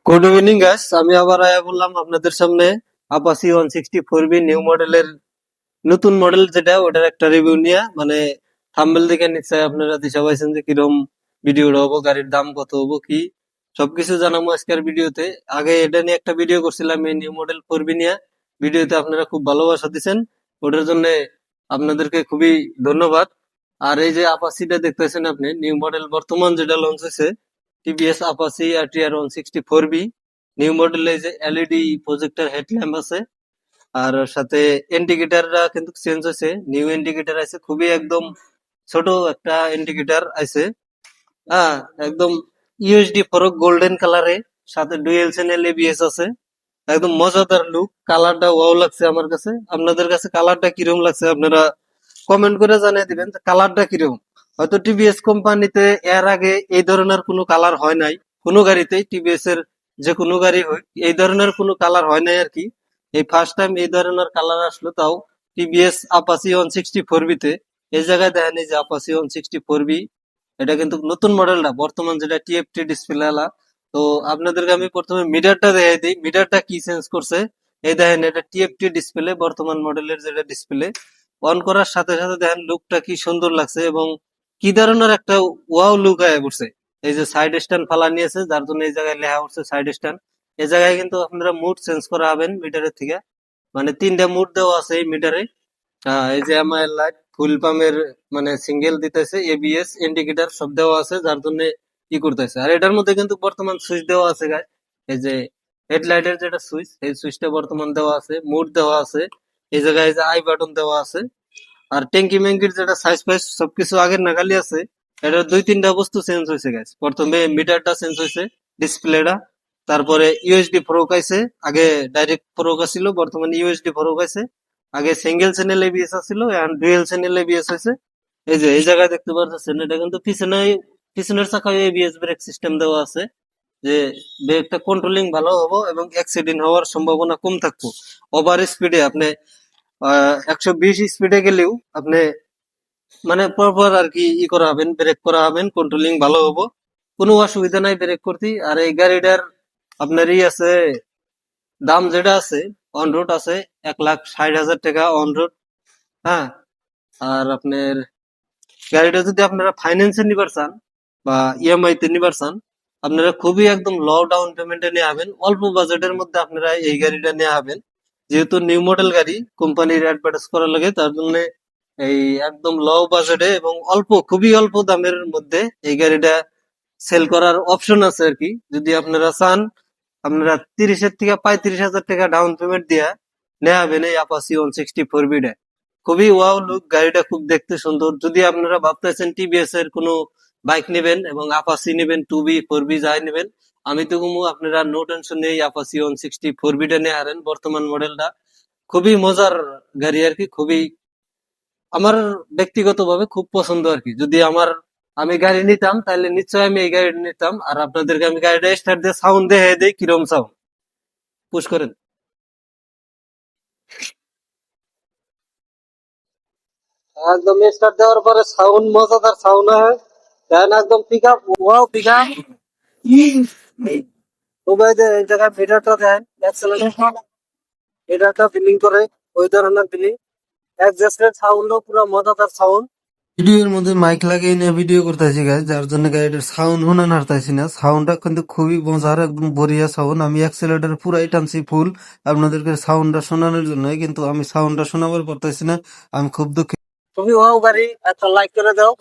Good evening guys, আমি আবার আয়া বললাম আপনাদের সামনে আপাসি 164B নিউ মডেলের নতুন মডেল যেটা ওটার একটা রিভিউ নিয়ে। মানে থাম্বনেল দেখে নিশ্চয়ই আপনারা দিশা পাইছেন যে কিরকম ভিডিওটা হবো, গাড়ির দাম কত হবো, কি সবকিছু জানাবো আজকের ভিডিওতে। আগে এটা নিয়ে একটা ভিডিও করছিলাম, এই নিউ মডেল 4B নিয়ে। ভিডিওতে আপনারা খুব ভালোবাসা দিচ্ছেন, ওটার জন্য আপনাদেরকে খুবই ধন্যবাদ। আর এই যে আপাসিটা দেখতেছেন আপনি, নিউ মডেল বর্তমান যেটা লঞ্চ হয়েছে, TVS Apache RTR 164B new মডেলে যে এলইডি প্রজেক্টর হেডল্যাম্প আছে, আর ওর সাথে ইন্ডিকেটরটা কিন্তু চেঞ্জ হয়েছে, নিউ ইন্ডিকেটর আছে, খুবই একদম ছোট একটা ইন্ডিকেটর আছে। হ্যাঁ, একদম ইউএসডি ফরক গোল্ডেন কালারে, সাথে ডুয়েল চ্যানেল এবিএস আছে। একদম মজাদার লুক, কালারটা ওয়াও লাগছে আমার কাছে। আপনাদের কাছে কালারটা কিরকম লাগছে আপনারা কমেন্ট করে জানিয়ে দিবেন কালারটা কিরকম। হয়তো টিভিএস কোম্পানিতে এর আগে এই ধরনের কোনো কালার হয় নাই, কোনো গাড়িতেই টিভিএস এর যে কোনো গাড়ি হোক এই ধরনের কোনো কালার হয় নাই আর কি। এই ফার্স্ট টাইম এই ধরনের কালার আসলো, তাও টিভিএস আপাসি 164B তে। এই জায়গায় দেখেন এই যে আপাসি 164B, এটা কিন্তু নতুন মডেলটা বর্তমান যেটা টিএফটি ডিসপ্লে আলা। তো আপনাদেরকে আমি প্রথমে মিটারটা দেখাই দিই, মিটারটা কি চেঞ্জ করছে। এই দেখেন এটা টিএফটি ডিসপ্লে, বর্তমান মডেলের যেটা ডিসপ্লে। অন করার সাথে সাথে দেখেন লুকটা কি সুন্দর লাগছে এবং কি ধরনের একটা ওয়াও লুক আয়া পড়ছে। এই যে সাইড স্ট্যান্ড ফালা নিয়েছে, যার জন্য এই জায়গায় লেখা উঠছে সাইড স্ট্যান্ড। এই জায়গায় কিন্তু আপনারা মুড চেঞ্জ করা হবেন মিটারের থেকে। মানে তিনটা মুড দেওয়া আছে এই মিটারে। এই যে এমআইএল লাইট, ফুল পাম্পের মানে সিঙ্গেল দিতেছে, এবিএস ইন্ডিকেটর সব দেওয়া আছে, যার জন্য কি করতেছে। আর এটার মধ্যে কিন্তু বর্তমান সুইচ দেওয়া আছে গাই, এই যে হেডলাইটের যেটা সুইচ, এই সুইচটা বর্তমান দেওয়া আছে, মুড দেওয়া আছে। এই জায়গায় এই যে আই বাটন দেওয়া আছে। আর ট্যাঙ্কি ম্যাঙ্কির যেটা সাইজ ফাইজ সবকিছু আগের নাগালি আছে। এটার দুই তিনটা বস্তু চেঞ্জ হয়েছে গাইস। প্রথমে মিটারটা চেঞ্জ হয়েছে, ডিসপ্লেটা। তারপরে ইউএসডি ফরক আইছে, আগে ডাইরেক্ট ফরক আছিল, বর্তমানে ইউএসডি ফরক আইছে। আগে সিঙ্গেল চ্যানেল এবিএস আছিল, এখন ডুয়েল চ্যানেল এবিএস হয়েছে। এই যে এই জায়গায় দেখতে পাচ্ছেন, এটা কিন্তু পিছনে পিছনের চাকায় এবিএস ব্রেক সিস্টেম দেওয়া আছে, যে ব্রেকটা কন্ট্রোলিং ভালো হবো এবং অ্যাক্সিডেন্ট হওয়ার সম্ভাবনা কম থাকবো। ওভার স্পিডে আপনি 120 স্পিডে গেলেও আপনি মানে পরপর আর কি ই করা হবেন, ব্রেক করা হবেন, কন্ট্রোলিং ভালো হবো, কোনো অসুবিধা নাই ব্রেক করতে। আর এই গাড়িটার আপনার ই আছে, দাম যেটা আছে অন রোড আছে 1,60,000 টাকা অন রোড। হ্যাঁ, আর আপনার গাড়িটা যদি আপনারা ফাইন্যান্সে নিবার চান বা ইএমআই তে নিবার চান, আপনারা খুবই একদম লো ডাউন পেমেন্টে নিয়ে হবেন, অল্প বাজেটের মধ্যে আপনারা এই গাড়িটা নিয়ে হবেন। যেহেতু নিউ মডেল গাড়ি, কোম্পানির অ্যাডভার্টাইজ করা লাগে, তার জন্য এই একদম লো বাজেটে এবং অল্প, খুবই অল্প দামের মধ্যে এই গাড়িটা সেল করার অপশন আছে আর কি। যদি আপনারা চান, আপনারা 30 থেকে 35,000 টাকা ডাউন পেমেন্ট দিয়া নেওয়া হবেন এই আপাসি 164B টা। খুবই ওয়াও লুক, গাড়িটা খুব দেখতে সুন্দর। যদি আপনারা ভাবতেছেন টিভিএস এর কোনো বাইক নেবেন এবং আপাসি নেবেন, 2B 4B যাই নেবেন, আমি তো কমু আপনারা নো টেনশন নেই, আপাসি 164B টা নিয়ে হারেন। বর্তমান মডেলটা খুবই মজার গাড়ি আর কি, খুবই আমার ব্যক্তিগতভাবে খুব পছন্দ আর কি। যদি আমি গাড়ি নিতাম তাহলে নিশ্চয়ই আমি এই গাড়িটা নিতাম। আর আপনাদেরকে আমি গাড়িটা স্টার্ট দিয়ে সাউন্ড দেখে দিই কিরম সাউন্ড, পুশ করেন। একদম স্টার্ট দেওয়ার পরে সাউন্ড, মজাদার সাউন্ড হয়। দেন একদম pick up, wow pick up. তো ভাই যে এই জায়গায় মিটারটা দেন, অ্যাক্সেলারেটর মিটারটা ফিলিং করে, ওই ধরনের ফিলিং। অ্যাডজাস্টেড সাউন্ডও পুরো মজাদার সাউন্ড। ভিডিওর মধ্যে মাইক লাগিয়ে নিয়ে ভিডিও করতেছি গাইজ, যার জন্য গাড়িটার সাউন্ড শোনা নাড়তাছি না। সাউন্ডটা কিন্তু খুবই মজার, একদম বঢ়িয়া সাউন্ড। আমি অ্যাক্সেলেটার পুরাই টানছি ফুল আপনাদেরকে সাউন্ডটা শোনানোর জন্য, কিন্তু আমি সাউন্ডটা শোনাবার পারতেছি না। আমি খুব দুঃখিত। তুমি ওয়াও গাড়ি একটা লাইক করে দাও।